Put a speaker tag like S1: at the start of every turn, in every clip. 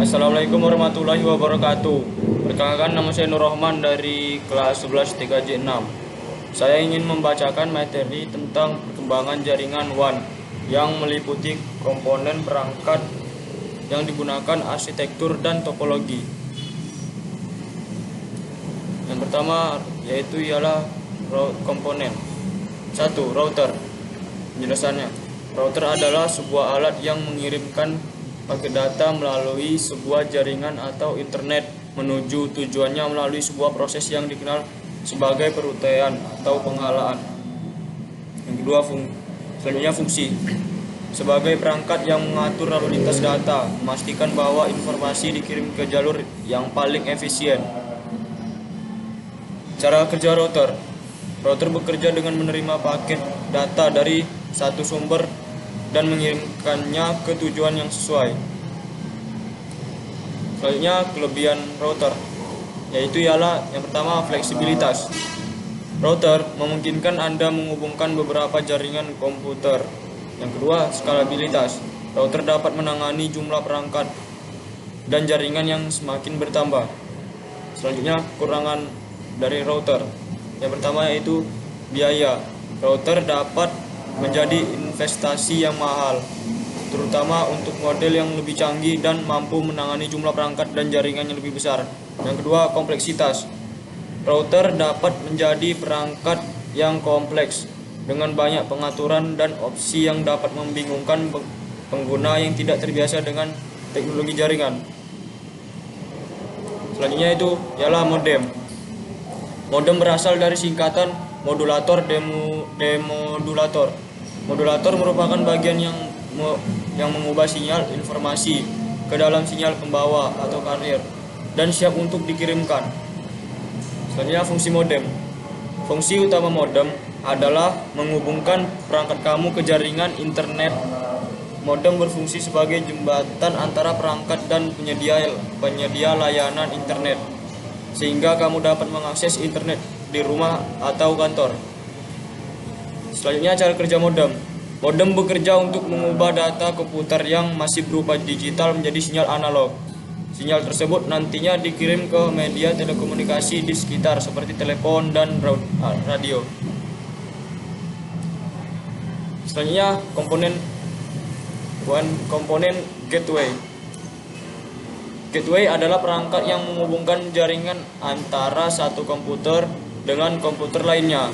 S1: Assalamualaikum warahmatullahi wabarakatuh. Perkenalkan, nama saya Nur Rahman dari kelas 11 3J6. Saya ingin membacakan materi tentang perkembangan jaringan WAN yang meliputi komponen perangkat yang digunakan, arsitektur dan topologi. Yang pertama yaitu ialah komponen. 1. Router. Penjelasannya, router adalah sebuah alat yang mengirimkan paket data melalui sebuah jaringan atau internet menuju tujuannya melalui sebuah proses yang dikenal sebagai perutaian atau penghalaan. Yang kedua, selanjutnya fungsi. Sebagai perangkat yang mengatur lalu lintas data, memastikan bahwa informasi dikirim ke jalur yang paling efisien. Cara kerja router. Router bekerja dengan menerima paket data dari satu sumber dan mengirimkannya ke tujuan yang sesuai. Selanjutnya, kelebihan router, yaitu ialah yang pertama, fleksibilitas. Router memungkinkan Anda menghubungkan beberapa jaringan komputer. Yang kedua, skalabilitas. Router dapat menangani jumlah perangkat dan jaringan yang semakin bertambah. Selanjutnya, kekurangan dari router. Yang pertama yaitu biaya. Router dapat menjadi investasi yang mahal, terutama untuk model yang lebih canggih dan mampu menangani jumlah perangkat dan jaringan yang lebih besar. Yang kedua, kompleksitas. Router dapat menjadi perangkat yang kompleks dengan banyak pengaturan dan opsi yang dapat membingungkan pengguna yang tidak terbiasa dengan teknologi jaringan. Selanjutnya itu ialah modem. Modem berasal dari singkatan modulator demodulator. Modulator merupakan bagian yang mengubah sinyal informasi ke dalam sinyal pembawa atau carrier dan siap untuk dikirimkan. Selanjutnya, fungsi modem. Fungsi utama modem adalah menghubungkan perangkat kamu ke jaringan internet. Modem berfungsi sebagai jembatan antara perangkat dan penyedia layanan internet, sehingga kamu dapat mengakses internet di rumah atau kantor. Selanjutnya, cara kerja modem. Modem bekerja untuk mengubah data komputer yang masih berupa digital menjadi sinyal analog. Sinyal tersebut nantinya dikirim ke media telekomunikasi di sekitar seperti telepon dan radio. Selanjutnya, komponen gateway. Gateway adalah perangkat yang menghubungkan jaringan antara satu komputer dengan komputer lainnya.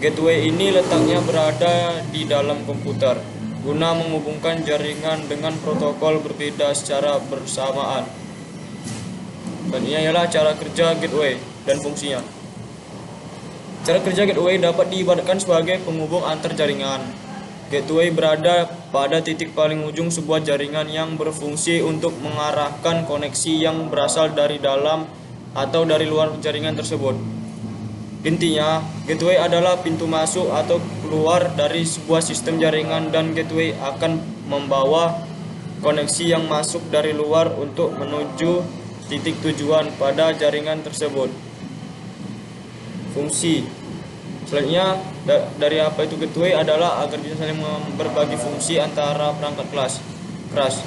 S1: Gateway ini letaknya berada di dalam komputer guna menghubungkan jaringan dengan protokol berbeda secara bersamaan. Selanjutnya ialah cara kerja gateway dan fungsinya. Cara kerja gateway dapat diibaratkan sebagai penghubung antar jaringan. Gateway berada pada titik paling ujung sebuah jaringan yang berfungsi untuk mengarahkan koneksi yang berasal dari dalam atau dari luar jaringan tersebut. Intinya, gateway adalah pintu masuk atau keluar dari sebuah sistem jaringan, dan gateway akan membawa koneksi yang masuk dari luar untuk menuju titik tujuan pada jaringan tersebut. Fungsi. Selanjutnya, dari apa itu gateway adalah agar bisa saling berbagi fungsi antara perangkat keras.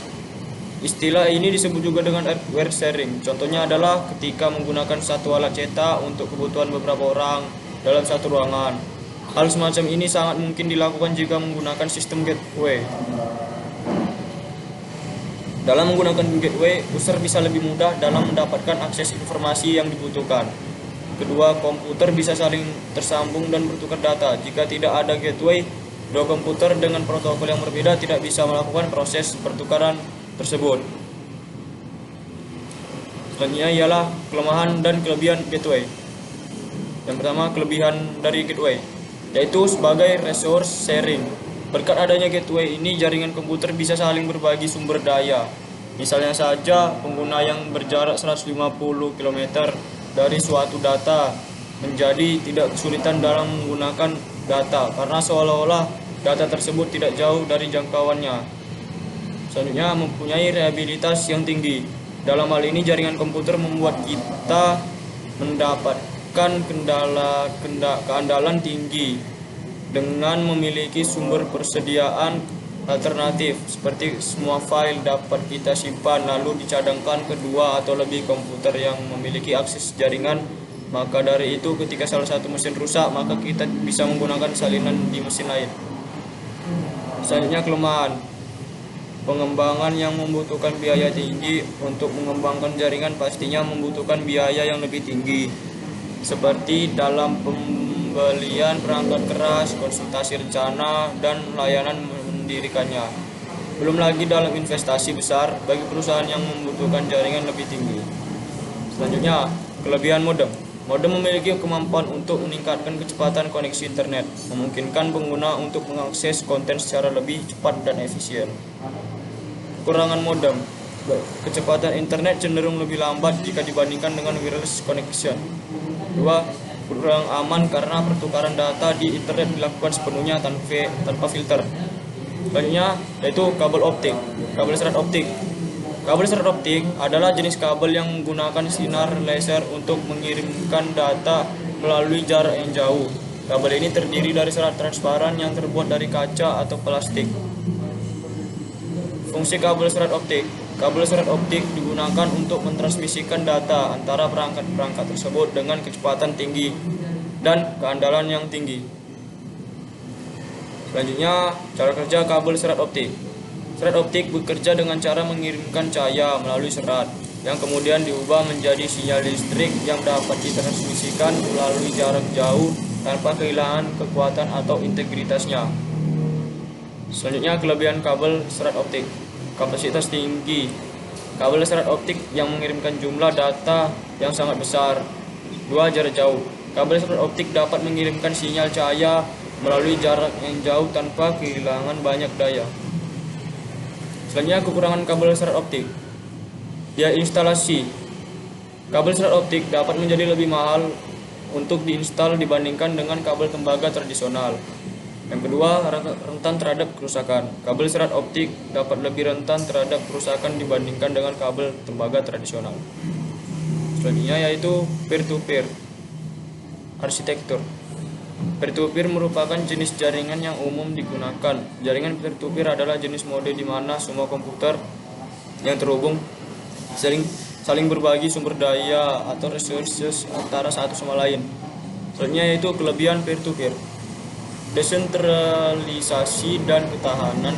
S1: Istilah ini disebut juga dengan hardware sharing. Contohnya adalah ketika menggunakan satu alat cetak untuk kebutuhan beberapa orang dalam satu ruangan. Hal semacam ini sangat mungkin dilakukan jika menggunakan sistem gateway. Dalam menggunakan gateway, user bisa lebih mudah dalam mendapatkan akses informasi yang dibutuhkan. Kedua komputer bisa saling tersambung dan bertukar data. Jika tidak ada gateway, dua komputer dengan protokol yang berbeda tidak bisa melakukan proses pertukaran tersebut. Selanjutnya ialah kelemahan dan kelebihan gateway. Yang pertama, kelebihan dari gateway, yaitu sebagai resource sharing. Berkat adanya gateway ini, jaringan komputer bisa saling berbagi sumber daya. Misalnya saja, pengguna yang berjarak 150 km dari suatu data menjadi tidak kesulitan dalam menggunakan data karena seolah-olah data tersebut tidak jauh dari jangkauannya. Selanjutnya, mempunyai reliabilitas yang tinggi. Dalam hal ini, jaringan komputer membuat kita mendapatkan keandalan tinggi dengan memiliki sumber persediaan alternatif, seperti semua file dapat kita simpan lalu dicadangkan ke 2 atau lebih komputer yang memiliki akses jaringan. Maka dari itu ketika salah satu mesin rusak, maka kita bisa menggunakan salinan di mesin lain. Selanjutnya kelemahan. Pengembangan yang membutuhkan biaya tinggi. Untuk mengembangkan jaringan pastinya membutuhkan biaya yang lebih tinggi, seperti dalam pembelian perangkat keras, konsultasi rencana, dan layanan mendirikannya. Belum lagi dalam investasi besar bagi perusahaan yang membutuhkan jaringan lebih tinggi. Selanjutnya, kelebihan modem. Modem memiliki kemampuan untuk meningkatkan kecepatan koneksi internet, memungkinkan pengguna untuk mengakses konten secara lebih cepat dan efisien. Kekurangan modem. Kecepatan internet cenderung lebih lambat jika dibandingkan dengan wireless connection. 2. Kurang aman karena pertukaran data di internet dilakukan sepenuhnya tanpa filter. Selanjutnya yaitu kabel optik. Kabel serat optik. Kabel serat optik adalah jenis kabel yang menggunakan sinar laser untuk mengirimkan data melalui jarak yang jauh. Kabel ini terdiri dari serat transparan yang terbuat dari kaca atau plastik. Fungsi kabel serat optik. Kabel serat optik digunakan untuk mentransmisikan data antara perangkat-perangkat tersebut dengan kecepatan tinggi dan keandalan yang tinggi. Selanjutnya, cara kerja kabel serat optik. Serat optik bekerja dengan cara mengirimkan cahaya melalui serat, yang kemudian diubah menjadi sinyal listrik yang dapat ditransmisikan melalui jarak jauh tanpa kehilangan kekuatan atau integritasnya. Selanjutnya, kelebihan kabel serat optik. Kapasitas tinggi. Kabel serat optik yang mengirimkan jumlah data yang sangat besar. 2. Jarak jauh. Kabel serat optik dapat mengirimkan sinyal cahaya melalui jarak yang jauh tanpa kehilangan banyak daya. Selanjutnya, kekurangan kabel serat optik. Biaya instalasi. Kabel serat optik dapat menjadi lebih mahal untuk diinstal dibandingkan dengan kabel tembaga tradisional. Yang kedua, rentan terhadap kerusakan. Kabel serat optik dapat lebih rentan terhadap kerusakan dibandingkan dengan kabel tembaga tradisional. Selanjutnya yaitu peer-to-peer. Arsitektur. Peer-to-peer merupakan jenis jaringan yang umum digunakan. Jaringan peer-to-peer adalah jenis mode di mana semua komputer yang terhubung saling berbagi sumber daya atau resources antara satu sama lain. Selanjutnya yaitu kelebihan peer-to-peer. Desentralisasi dan ketahanan.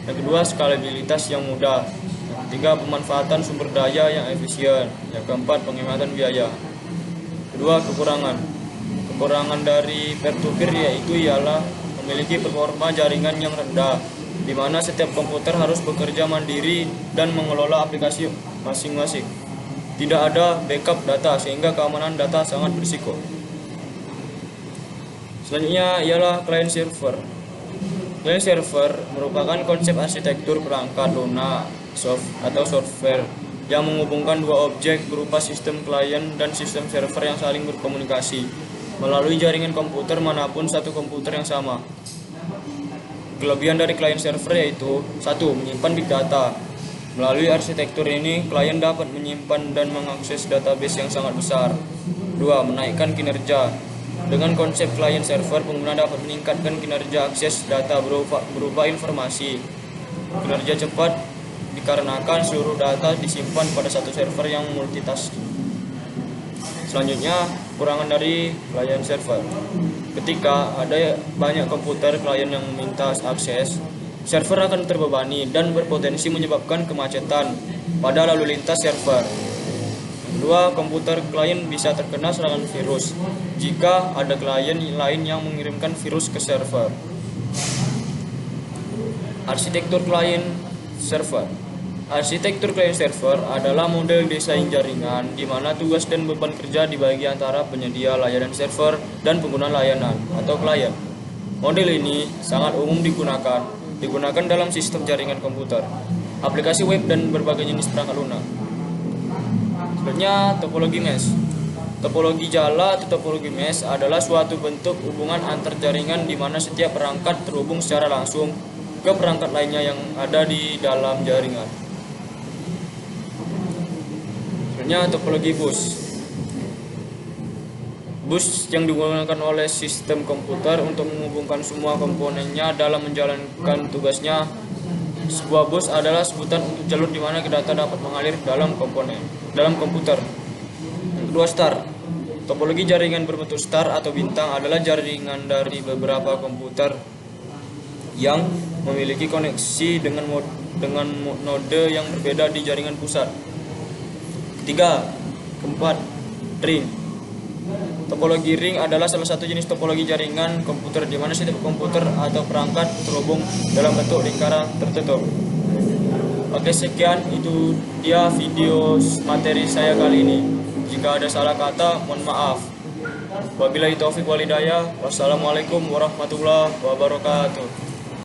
S1: Yang kedua, skalabilitas yang mudah. Yang ketiga, pemanfaatan sumber daya yang efisien. Yang keempat, penghematan biaya. Kedua, kekurangan dari peer-to-peer ialah memiliki performa jaringan yang rendah, di mana setiap komputer harus bekerja mandiri dan mengelola aplikasi masing-masing. Tidak ada backup data sehingga keamanan data sangat berisiko. Selanjutnya ialah client server. Client server merupakan konsep arsitektur perangkat lunak atau software yang menghubungkan dua objek berupa sistem klien dan sistem server yang saling berkomunikasi melalui jaringan komputer manapun satu komputer yang sama. Kelebihan dari client server yaitu 1. Menyimpan big data. Melalui arsitektur ini, klien dapat menyimpan dan mengakses database yang sangat besar. 2. Menaikkan kinerja. Dengan konsep client server, pengguna dapat meningkatkan kinerja akses data berupa informasi. Kinerja cepat dikarenakan seluruh data disimpan pada satu server yang multitasking. Selanjutnya, kekurangan dari client server. Ketika ada banyak komputer klien yang meminta akses, server akan terbebani dan berpotensi menyebabkan kemacetan pada lalu lintas server. Kedua, komputer klien bisa terkena serangan virus jika ada klien lain yang mengirimkan virus ke server. Arsitektur klien server. Arsitektur client server adalah model desain jaringan di mana tugas dan beban kerja dibagi antara penyedia layanan server dan pengguna layanan atau klien. Model ini sangat umum digunakan dalam sistem jaringan komputer, aplikasi web, dan berbagai jenis perangkat lunak. Selanjutnya, topologi mesh. Topologi jala atau topologi mesh adalah suatu bentuk hubungan antar jaringan di mana setiap perangkat terhubung secara langsung ke perangkat lainnya yang ada di dalam jaringan. Selanjutnya, topologi bus. Bus yang digunakan oleh sistem komputer untuk menghubungkan semua komponennya dalam menjalankan tugasnya. Sebuah bus adalah sebutan untuk jalur di mana data dapat mengalir dalam komputer. Yang kedua, star. Topologi jaringan berbentuk star atau bintang adalah jaringan dari beberapa komputer yang memiliki koneksi dengan node yang berbeda di jaringan pusat. Ketiga, keempat, ring. Topologi ring adalah salah satu jenis topologi jaringan komputer di mana setiap komputer atau perangkat terhubung dalam bentuk lingkaran tertutup. Oke, sekian itu dia video materi saya kali ini. Jika ada salah kata, mohon maaf. Wabillahi taufiq wal hidayah. Wassalamualaikum warahmatullahi wabarakatuh.